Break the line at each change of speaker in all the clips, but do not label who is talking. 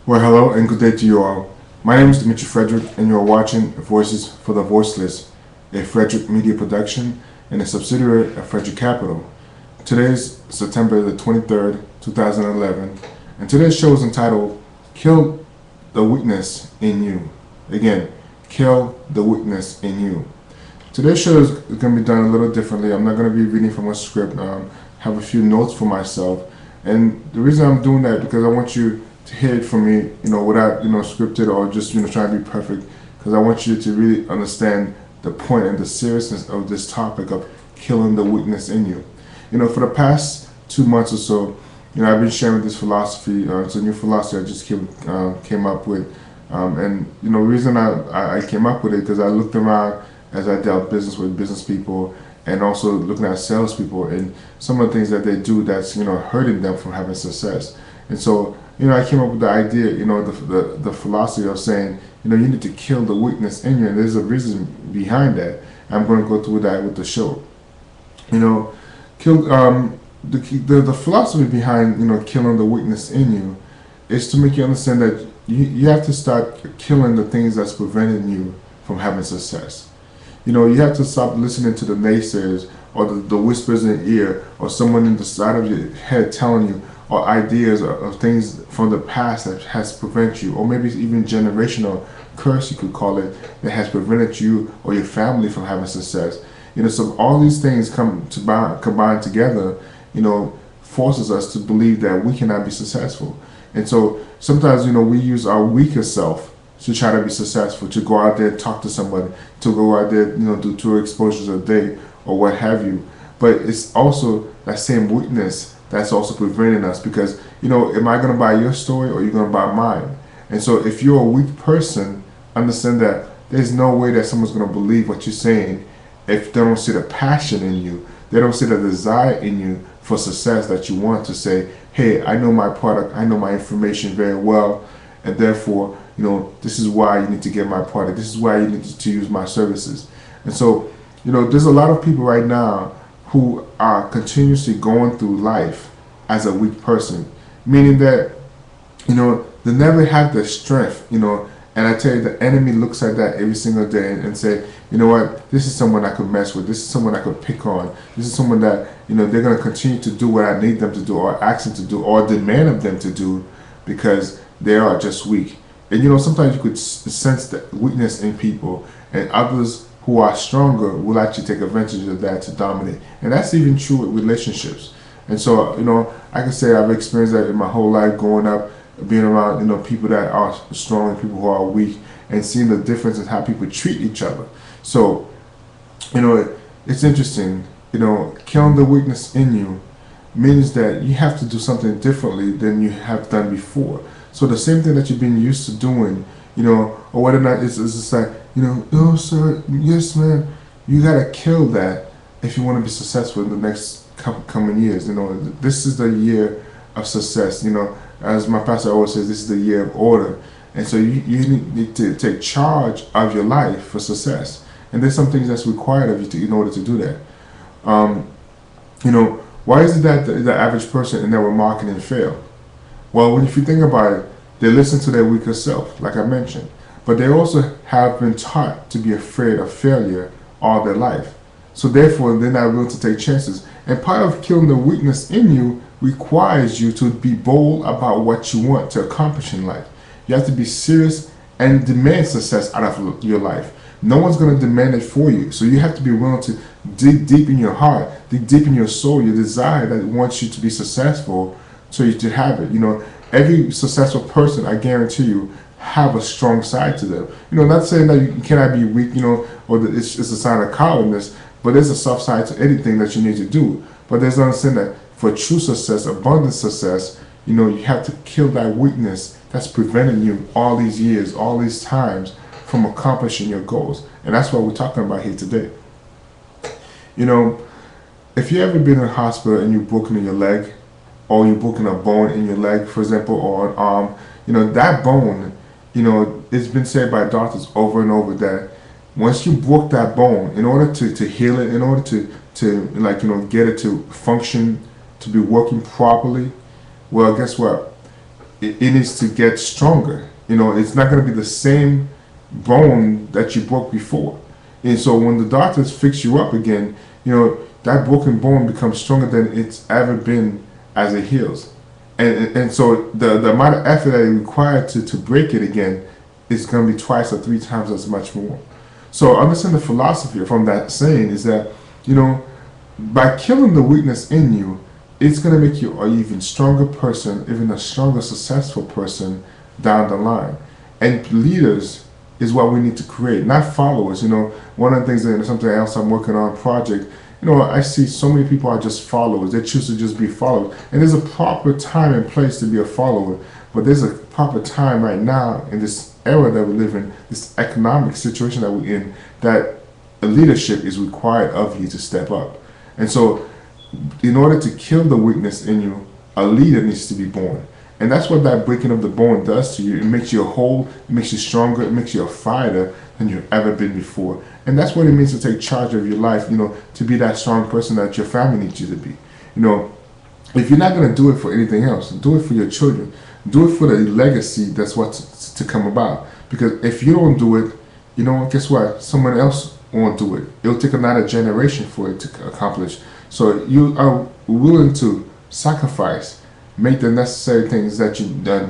Well, hello and good day to you all. My name is Dimitri Frederick, and you are watching Voices for the Voiceless, a Frederick Media production and a subsidiary of Frederick Capital. Today is September the 23rd, 2011, and today's show is entitled Kill the Weakness in You. Again, Kill the Weakness in You. Today's show is going to be done a little differently. I'm not going to be reading from a script. Have a few notes for myself, and the reason I'm doing that because I want you to hear it from me, without scripted or just trying to be perfect. Because I want you to really understand the point and the seriousness of this topic of killing the weakness in you. For the past 2 months or so, I've been sharing this philosophy. It's a new philosophy I just came up with, and the reason I came up with it because I looked around as I dealt business with business people and also looking at salespeople and some of the things that they do that's hurting them from having success. And so I came up with the idea, the philosophy of saying, you need to kill the weakness in you, and there's a reason behind that. I'm going to go through that with the show. Kill the philosophy behind killing the weakness in you is to make you understand that you have to start killing the things that's preventing you from having success. You have to stop listening to the naysayers or the whispers in your ear or someone in the side of your head telling you or ideas of things from the past that has prevented you, or maybe even generational curse you could call it, that has prevented you or your family from having success. So all these things combine together, forces us to believe that we cannot be successful. And so sometimes, we use our weaker self to try to be successful, to go out there, talk to somebody, to go out there, do 2 exposures a day or what have you. But it's also that same weakness that's also preventing us because, am I going to buy your story or are you going to buy mine? And so if you're a weak person, understand that there's no way that someone's going to believe what you're saying if they don't see the passion in you. They don't see the desire in you for success that you want to say, hey, I know my product, I know my information very well, and therefore, this is why you need to get my product. This is why you need to use my services. And so, there's a lot of people right now who are continuously going through life as a weak person, meaning that, they never have the strength, and I tell you, the enemy looks at that every single day and say, you know what, this is someone I could mess with. This is someone I could pick on. This is someone that, they're going to continue to do what I need them to do or ask them to do or demand of them to do because they are just weak. And sometimes you could sense the weakness in people, and others who are stronger will actually take advantage of that to dominate. And that's even true with relationships. And so, I can say I've experienced that in my whole life growing up, being around, people that are strong and people who are weak, and seeing the difference in how people treat each other. So, it's interesting, killing the weakness in you means that you have to do something differently than you have done before. So the same thing that you've been used to doing, or whether or not it's just like, oh, sir, yes, man, you got to kill that if you want to be successful in the next coming years. This is the year of success. As my pastor always says, this is the year of order. And so you need to take charge of your life for success. And there's some things that's required of you in order to do that. Why is it that the average person in network marketing fail? Well, if you think about it, they listen to their weaker self, like I mentioned. But they also have been taught to be afraid of failure all their life. So therefore, they're not willing to take chances. And part of killing the weakness in you requires you to be bold about what you want to accomplish in life. You have to be serious and demand success out of your life. No one's going to demand it for you. So you have to be willing to dig deep in your heart, dig deep in your soul, your desire that wants you to be successful, so you to have it. Every successful person, I guarantee you, have a strong side to them. Not saying that you cannot be weak, or that it's a sign of cowardness, but there's a soft side to anything that you need to do. But there's no understand that for true success, abundant success, you have to kill that weakness that's preventing you all these years, all these times from accomplishing your goals. And that's what we're talking about here today. If you ever been in a hospital and you're broken your leg, or you're broken a bone in your leg, for example, or an arm, that bone, it's been said by doctors over and over that once you broke that bone, in order to heal it, in order to get it to function, to be working properly, well, guess what? it needs to get stronger. It's not going to be the same bone that you broke before. And so when the doctors fix you up again, that broken bone becomes stronger than it's ever been as it heals. And so the amount of effort that it required to break it again is going to be twice or three times as much more. So understand the philosophy from that saying is that, by killing the weakness in you, it's going to make you an even stronger person, even a stronger, successful person down the line. And leaders is what we need to create, not followers. One of the things that something else I'm working on project, I see so many people are just followers. They choose to just be followers. And there's a proper time and place to be a follower. But there's a proper time right now in this era that we live in, this economic situation that we're in, that a leadership is required of you to step up. And so in order to kill the weakness in you, a leader needs to be born. And that's what that breaking of the bone does to you. It makes you whole, it makes you stronger, it makes you a fighter than you've ever been before. And that's what it means to take charge of your life, to be that strong person that your family needs you to be. If you're not going to do it for anything else, do it for your children. Do it for the legacy that's what's to come about. Because if you don't do it, guess what? Someone else won't do it. It'll take another generation for it to accomplish. So you are willing to sacrifice, make the necessary things that you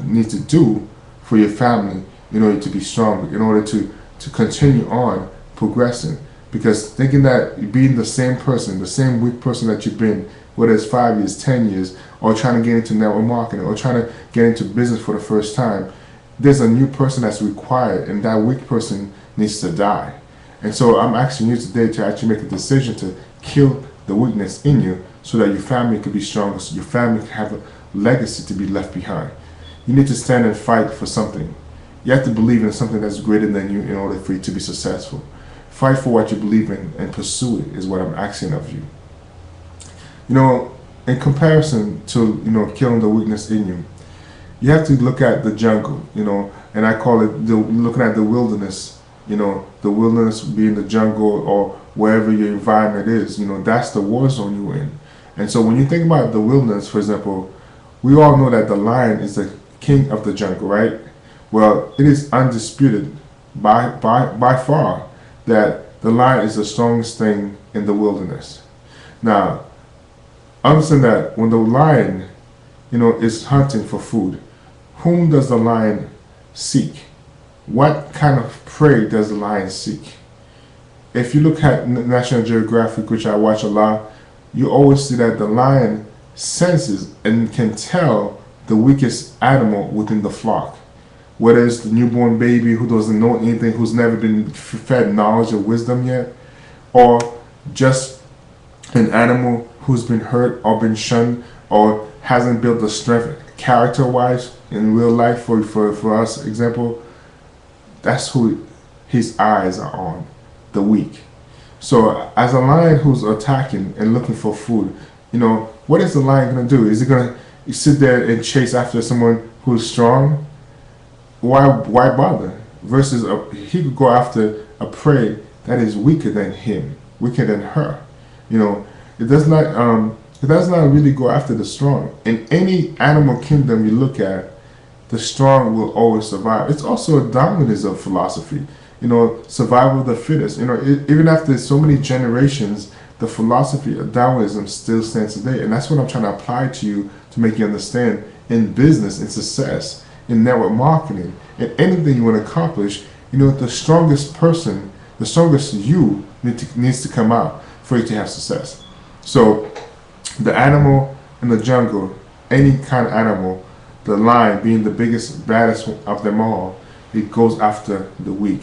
need to do for your family in order to be strong, in order to continue on progressing. Because thinking that being the same person, the same weak person that you've been, whether it's 5 years, 10 years, or trying to get into network marketing, or trying to get into business for the first time, there's a new person that's required, and that weak person needs to die. And so I'm asking you today to actually make a decision to kill the weakness in you so that your family could be stronger, so your family can have a legacy to be left behind. You need to stand and fight for something. You have to believe in something that's greater than you in order for you to be successful. Fight for what you believe in and pursue it is what I'm asking of you. In comparison to, killing the weakness in you, you have to look at the jungle, and I call it looking at the wilderness, the wilderness being the jungle or wherever your environment is, that's the war zone you're in. And so when you think about the wilderness, for example, we all know that the lion is the king of the jungle, right? Well, it is undisputed by far that the lion is the strongest thing in the wilderness. Now, understand that when the lion, is hunting for food, whom does the lion seek? What kind of prey does the lion seek? If you look at National Geographic, which I watch a lot, you always see that the lion senses and can tell the weakest animal within the flock. Whether it's the newborn baby who doesn't know anything, who's never been fed knowledge or wisdom yet, or just an animal who's been hurt or been shunned or hasn't built the strength character-wise in real life for us, example, that's who his eyes are on, the weak. So as a lion who's attacking and looking for food, what is the lion going to do? Is he going to sit there and chase after someone who's strong? Why bother? Versus he could go after a prey that is weaker than him, weaker than her. It does not really go after the strong. In any animal kingdom you look at, the strong will always survive. It's also a Darwinism philosophy. Survival of the fittest. Even after so many generations, the philosophy of Darwinism still stands today. And that's what I'm trying to apply to you to make you understand in business, in success, in network marketing, in anything you want to accomplish. The strongest person, the strongest you needs to come out for you to have success. So the animal in the jungle, any kind of animal, the lion being the biggest, baddest of them all, it goes after the weak.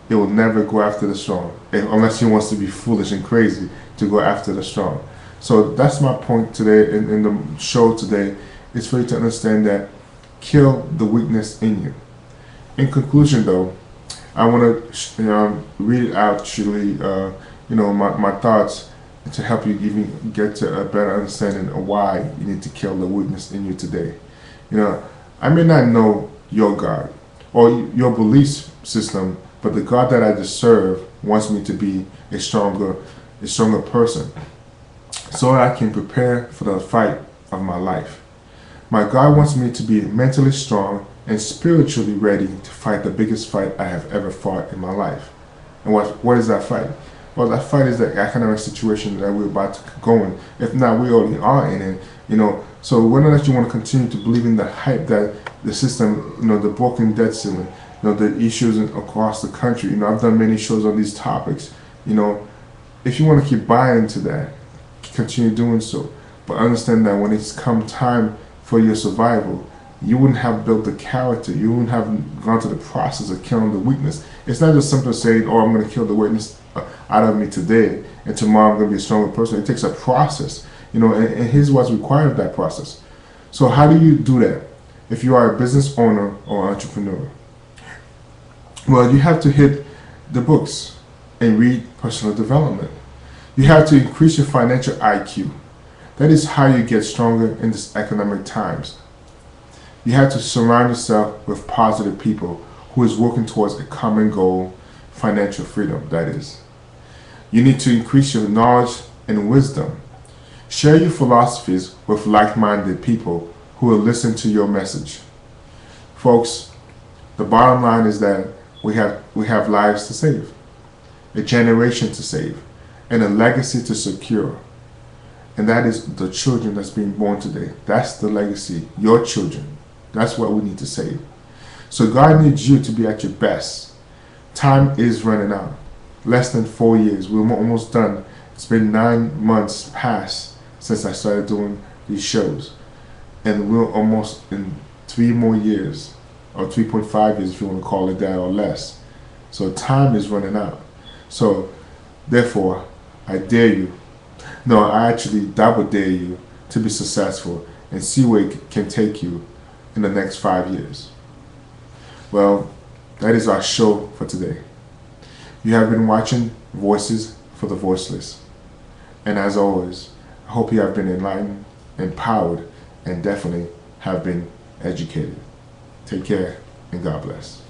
It will never go after the strong, unless he wants to be foolish and crazy to go after the strong. So that's my point today in the show today, is for you to understand that kill the weakness in you. In conclusion though, I want to read out actually my thoughts to help you even get to a better understanding of why you need to kill the weakness in you today. I may not know your God or your belief system, but the God that I serve wants me to be a stronger person, so I can prepare for the fight of my life. My God wants me to be mentally strong and spiritually ready to fight the biggest fight I have ever fought in my life. And what is that fight? Well, that fight is the economic situation that we're about to go in. If not, we already are in it. So whether or not you want to continue to believe in the hype that the system, the broken debt ceiling, the issues across the country. I've done many shows on these topics. If you want to keep buying into that, continue doing so. But understand that when it's come time for your survival, you wouldn't have built the character. You wouldn't have gone through the process of killing the weakness. It's not just simple saying, "Oh, I'm going to kill the weakness out of me today, and tomorrow I'm going to be a stronger person." It takes a process, and here's what's required of that process. So how do you do that if you are a business owner or entrepreneur? Well, you have to hit the books and read personal development. You have to increase your financial IQ. That is how you get stronger in these economic times. You have to surround yourself with positive people who is working towards a common goal, financial freedom, that is. You need to increase your knowledge and wisdom. Share your philosophies with like-minded people who will listen to your message. Folks, the bottom line is that we have lives to save, a generation to save, and a legacy to secure. And that is the children that's being born today. That's the legacy, your children. That's what we need to save. So God needs you to be at your best. Time is running out. Less than 4 years. We're almost done. It's been 9 months past since I started doing these shows. And we're almost in 3 more years, or 3.5 years if you want to call it that, or less. So time is running out. So therefore, I dare you. No, I actually double dare you to be successful and see where it can take you in the next 5 years. Well, that is our show for today. You have been watching Voices for the Voiceless. And as always, I hope you have been enlightened, empowered, and definitely have been educated. Take care and God bless.